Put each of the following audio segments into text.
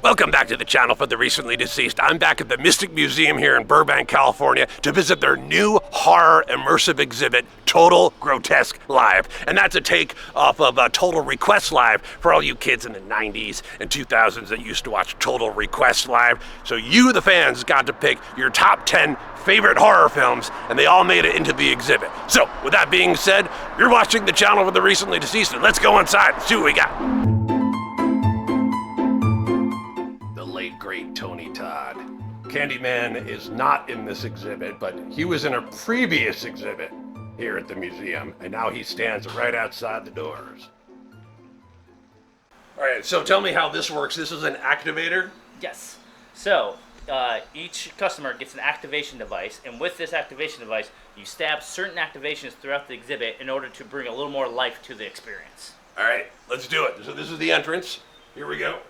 Welcome back to the channel for the recently deceased. I'm back at the Mystic Museum here in Burbank, California to visit their new horror immersive exhibit, Total Grotesque Live. And that's a take off of Total Request Live for all you kids in the 90s and 2000s that used to watch Total Request Live. So you, the fans, got to pick your top 10 favorite horror films, and they all made it into the exhibit. So with that being said, you're watching the channel for the recently deceased, and let's go inside and see what we got. Great Tony Todd. Candyman is not in this exhibit, but he was in a previous exhibit here at the museum, and now he stands right outside the doors. All right, so tell me how this works. This is an activator? Yes. So each customer gets an activation device, and with this activation device, you stab certain activations throughout the exhibit in order to bring a little more life to the experience. All right, let's do it. So this is the entrance. Here we go.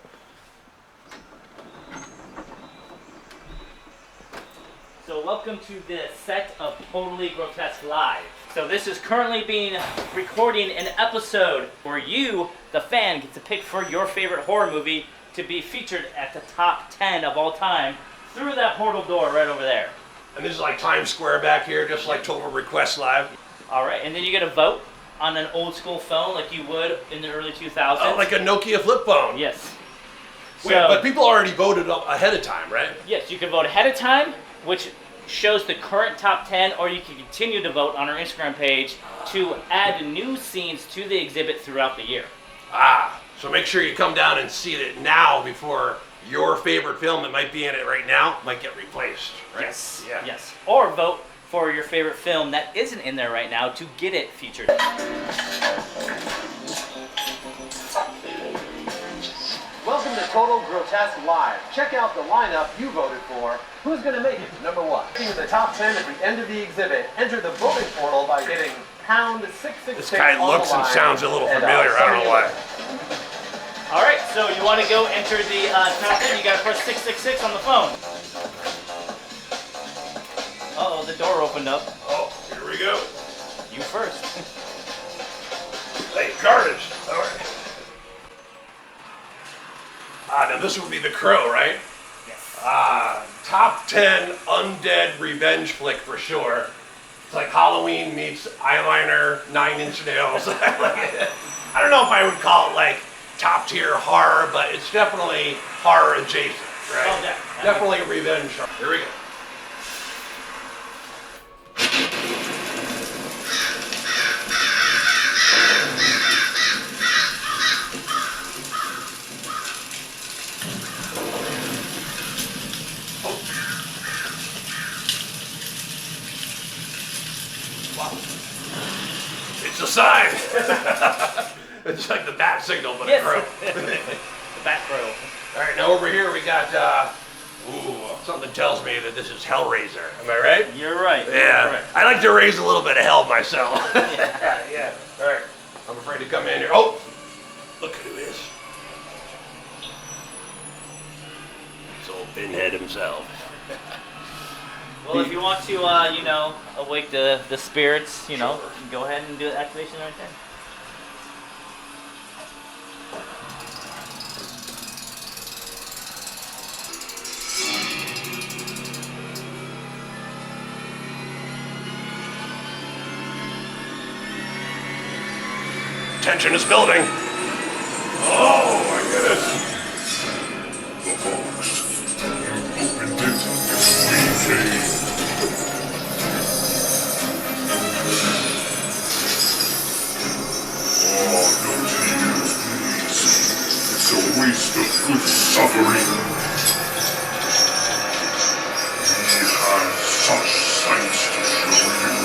So welcome to the set of Totally Grotesque Live. So this is currently being recording an episode where you, the fan, get to pick for your favorite horror movie to be featured at the top 10 of all time through that portal door right over there. And this is like Times Square back here, just like Total Request Live. All right, and then you get a vote on an old school phone like you would in the early 2000s. Oh, like a Nokia flip phone. Yes. Wait, but people already voted ahead of time, right? Yes, you can vote ahead of time, which shows the current top 10, or you can continue to vote on our Instagram page to add new scenes to the exhibit throughout the year. So make sure you come down and see it now before your favorite film that might be in it right now might get replaced, right? Yes, yeah. Yes. Or vote for your favorite film that isn't in there right now to get it featured. Welcome to Total Grotesque Live. Check out the lineup you voted for. Who's going to make it to number one? Seeing the top 10 at the end of the exhibit, enter the voting portal by hitting pound 666. This guy looks and sounds a little familiar. I don't know why. All right, so you want to go enter the top 10, you got to press 666 on the phone. Uh-oh, the door opened up. Oh, here we go. You first. Hey, garbage. All right. Now this would be The Crow, right? Yes. Top 10 undead revenge flick for sure. It's like Halloween meets eyeliner, 9 Inch Nails. I don't know if I would call it like top tier horror, but it's definitely horror adjacent, right? Oh, yeah. Definitely revenge horror. Here we go. It's a sign. It's like the bat signal, but yes. a crow. The bat crow. All right, now over here we got, something tells me that this is Hellraiser. Am I right? You're right. Yeah. You're right. I like to raise a little bit of hell myself. Yeah. Yeah. All right. I'm afraid to come in here. Oh, look who is. It's old Pinhead himself. Well, if you want to, awake the spirits, you know, go ahead and do the activation right there. Tension is building. Oh my goodness. The box. You opened it. We came. Oh, no tears, please. It's a waste of good suffering. We have such sights to show you.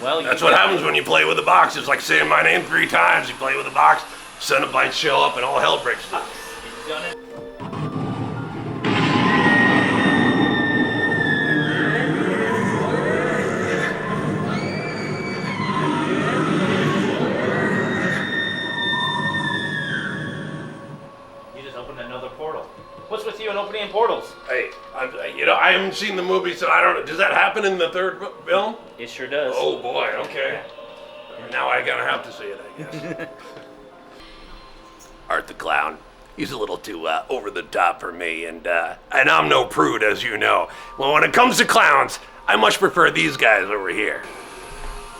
Well, That's what happens when you play with a box. It's like saying my name 3 times. You play with a box, Cenobites show up, and all hell breaks loose. You've done it. You just opened another portal. What's with you and opening portals? Hey, I haven't seen the movie, so I don't know. Does that happen in the third film? It sure does. Oh boy, okay. now I'm gonna have to see it, I guess. Art the Clown. He's a little too over the top for me, and I'm no prude, as you know. Well, when it comes to clowns, I much prefer these guys over here.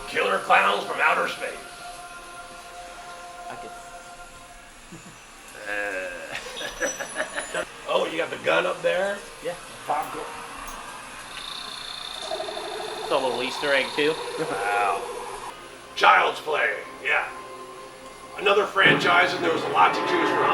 Killer clowns from outer space. I could... Oh, you got the gun up there? Yeah. Popcorn. It's a little Easter egg too. Wow. Child's Play, yeah. Another franchise, and there was a lot to choose from.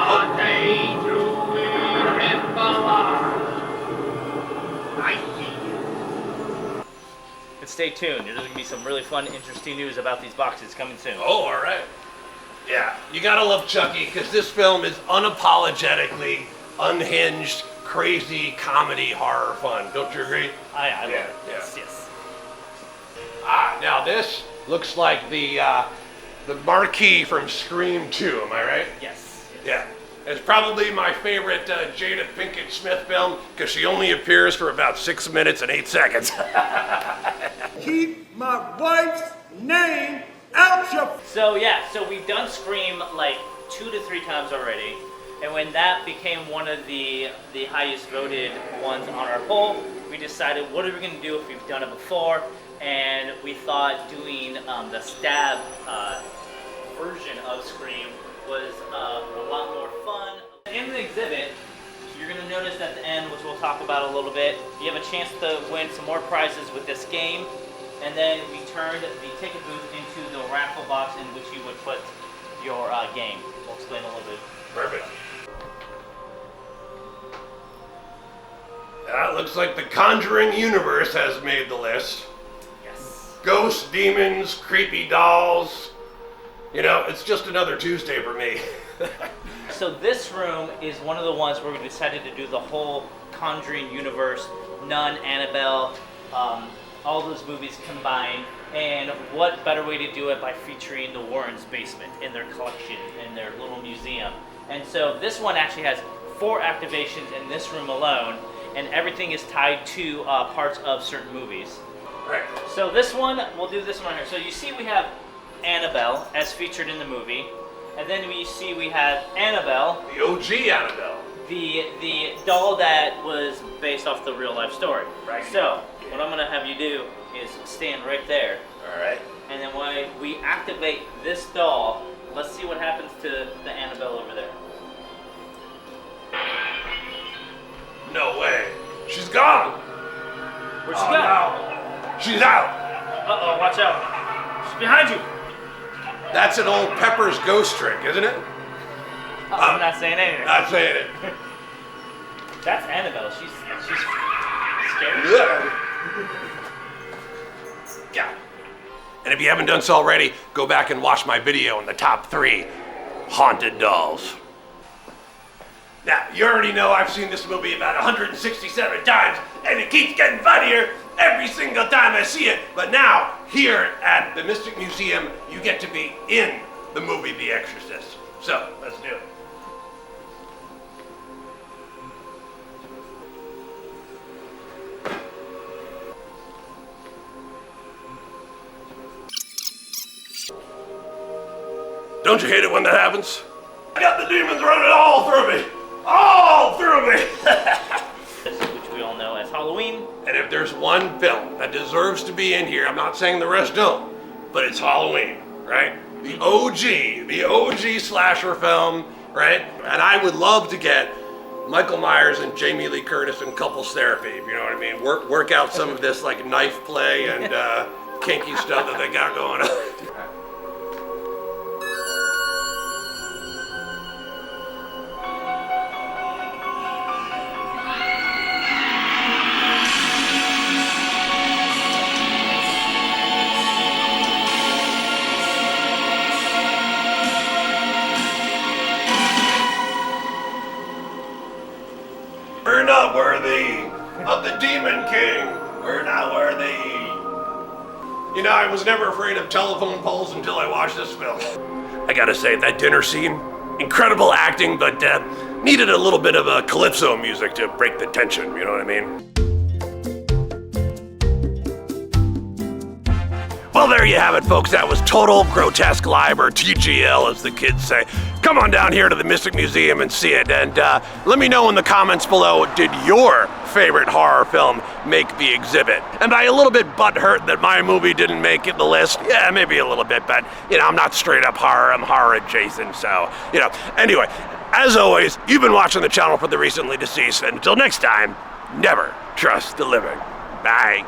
But stay tuned. There's going to be some really fun, interesting news about these boxes coming soon. Oh, all right. Yeah, you gotta love Chucky, because this film is unapologetically unhinged, crazy comedy horror fun. Don't you agree? I love it. Yeah. Yes. Ah, now this looks like the marquee from Scream 2, am I right? Yes. Yeah. It's probably my favorite Jada Pinkett Smith film, because she only appears for about 6 minutes and 8 seconds. Keep my wife's name out your... So we've done Scream like 2 to 3 times already. And when that became one of the highest voted ones on our poll, we decided what are we going to do if we've done it before? And we thought doing the stab version of Scream was a lot more fun. In the exhibit, you're going to notice at the end, which we'll talk about a little bit, you have a chance to win some more prizes with this game. And then we turned the ticket booth into the raffle box in which you would put your game. We'll explain a little bit. Perfect. Looks like the Conjuring universe has made the list. Yes. Ghosts, demons, creepy dolls. You know, it's just another Tuesday for me. So this room is one of the ones where we decided to do the whole Conjuring universe, Nun, Annabelle, all those movies combined. And what better way to do it by featuring the Warrens' basement in their collection, in their little museum. And so this one actually has 4 activations in this room alone, and everything is tied to parts of certain movies. Right. So this one, we'll do this one right here. So you see we have Annabelle as featured in the movie, and then we see we have Annabelle, The OG Annabelle. the doll that was based off the real life story. Right. So what I'm gonna have you do is stand right there, All right. and then when we activate this doll, let's see what happens to the Annabelle over there. No way. She's gone. Where'd she Oh, go? no. She's out. Uh-oh, watch out. She's behind you. That's an old Pepper's ghost trick, isn't it? I'm not saying anything. Not saying it. That's Annabelle. She's scary. Yeah. And if you haven't done so already, go back and watch my video on the top 3 haunted dolls. Now, you already know I've seen this movie about 167 times, and it keeps getting funnier every single time I see it. But now, here at the Mystic Museum, you get to be in the movie The Exorcist. So, let's do it. Don't you hate it when that happens? I got the demons running all through me! All through me! Which we all know as Halloween. And if there's one film that deserves to be in here, I'm not saying the rest don't, but it's Halloween, right? The OG slasher film, right? And I would love to get Michael Myers and Jamie Lee Curtis in couples therapy, if you know what I mean? Work out some of this like knife play and kinky stuff that they got going on. We're not worthy of the Demon King. We're not worthy. You know, I was never afraid of telephone poles until I watched this film. I gotta say, that dinner scene, incredible acting, but needed a little bit of a calypso music to break the tension, you know what I mean? Well, there you have it, folks. That was Total Grotesque Live, or TGL, as the kids say. Come on down here to the Mystic Museum and see it. And let me know in the comments below, did your favorite horror film make the exhibit? Am I a little bit butthurt that my movie didn't make it the list? Yeah, maybe a little bit, but, you know, I'm not straight up horror. I'm horror adjacent, so, you know. Anyway, as always, you've been watching the channel for the recently deceased. And until next time, never trust the living. Bye.